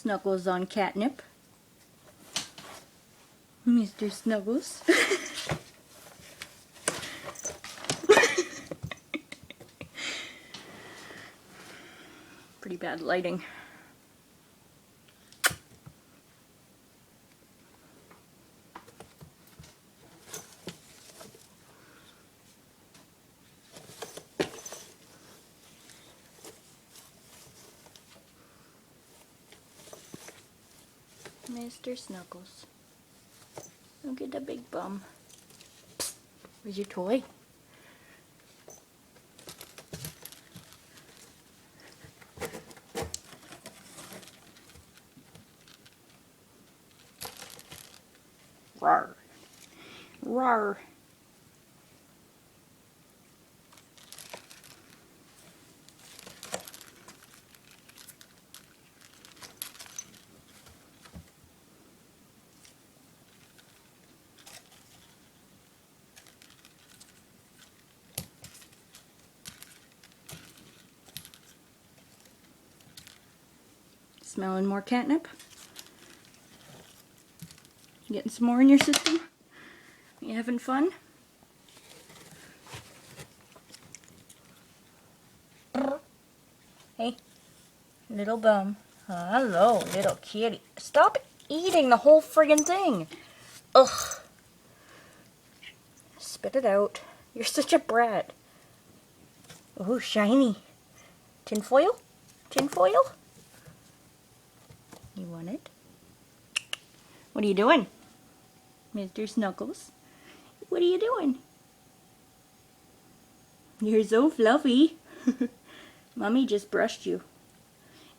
Snuggles on catnip. Mr. Snuggles. Pretty bad lighting. Mr. Snuggles. Look at the big bum. Psst. Where's your toy? Rawr. Rawr. Smelling more catnip? Getting some more in your system? You having fun? Hey, little bum. Hello, little kitty. Stop eating the whole friggin' thing. Ugh. Spit it out. You're such a brat. Ooh, shiny. Tinfoil? Tinfoil? You want it? What are you doing, Mr. Snuggles? What are you doing? You're so fluffy. Mommy just brushed you.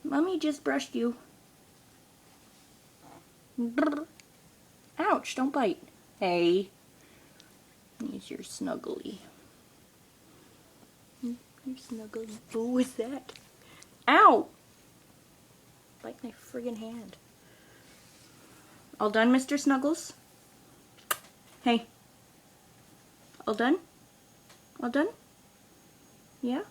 Mommy just brushed you. Brr. Ouch, don't bite. Hey. Here's your snuggly. Your snuggly. What was that? Ow! Bite my friggin' hand. All done, Mr. Snuggles? Hey. All done? All done? Yeah?